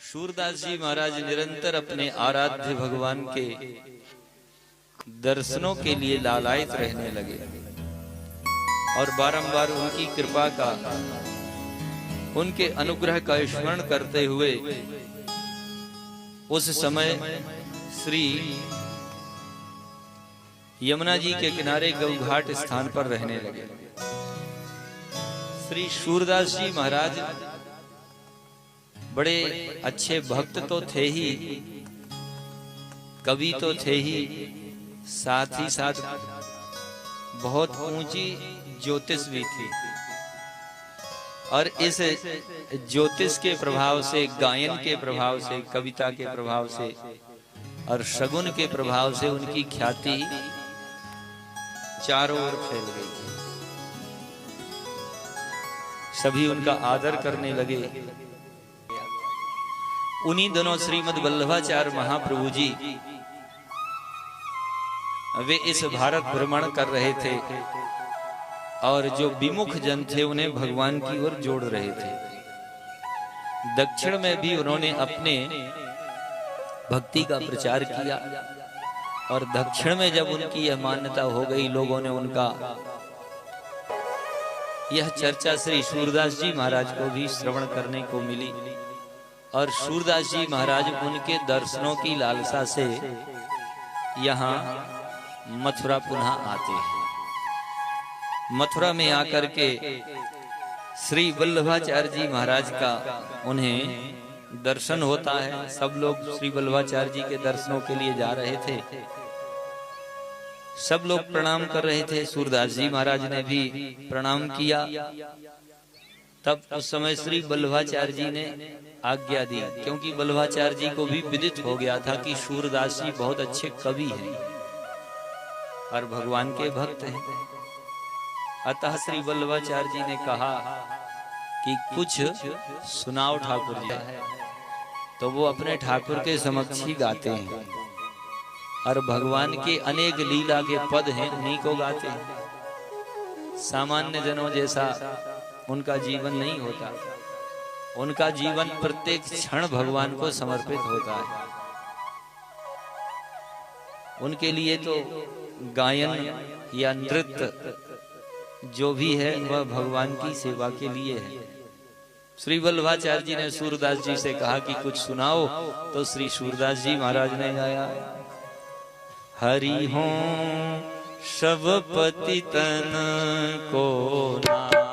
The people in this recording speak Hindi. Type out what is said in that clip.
सूरदास जी महाराज निरंतर अपने आराध्य भगवान के दर्शनों के लिए लालायित रहने लगे और बारंबार उनकी कृपा का, उनके अनुग्रह का स्मरण करते हुए उस समय श्री यमुना जी के किनारे गौघाट स्थान पर रहने लगे। श्री सूरदास जी महाराज बड़े अच्छे भक्त तो थे ही, कवि तो थे ही, साथ ही साथ बहुत ऊंची ज्योतिष भी थी। और इस ज्योतिष के प्रभाव से, गायन के प्रभाव से, कविता के प्रभाव से और शगुन के प्रभाव से उनकी ख्याति चारों ओर फैल गई। सभी उनका आदर करने लगे। उन्हीं दिनों श्रीमद् वल्लभाचार्य महाप्रभु जी वे इस भारत भ्रमण कर रहे थे और जो विमुख जन थे उन्हें भगवान की ओर जोड़ रहे थे। दक्षिण में भी उन्होंने अपने भक्ति का प्रचार किया और दक्षिण में जब उनकी यह मान्यता हो गई, लोगों ने उनका यह चर्चा श्री सूरदास जी महाराज को भी श्रवण करने को मिली और सूरदास जी महाराज उनके दर्शनों की लालसा से यहाँ मथुरा पुनः आते हैं। मथुरा में आकर के श्री वल्लभाचार्य जी महाराज का उन्हें दर्शन होता है। सब लोग श्री वल्लभाचार्य जी के दर्शनों के लिए जा रहे थे। सब लोग प्रणाम कर रहे थे। सूरदास जी महाराज ने भी प्रणाम किया। तब उस समय श्री वल्लभाचार्य जी ने आज्ञा दी, क्योंकि वल्लभाचार्य जी को भी विदित हो गया था कि सूरदास जी बहुत अच्छे कवि हैं और भगवान के भक्त हैं। अतः श्री वल्लभाचार्य जी ने कहा कि कुछ सुनाओ ठाकुर जी। तो वो अपने ठाकुर के समक्ष ही गाते हैं और भगवान के अनेक लीला के पद हैं, उन्हीं को गाते हैं। सामान्य जनों जैसा उनका जीवन नहीं होता। उनका जीवन प्रत्येक क्षण भगवान को समर्पित होता है। उनके लिए तो गायन या नृत्य जो भी है वह भगवान की सेवा के लिए है। श्री वल्लभाचार्य जी ने सूरदास जी से कहा कि कुछ सुनाओ, तो श्री सूरदास जी महाराज ने गाया, हरि हों सब पतितन को ना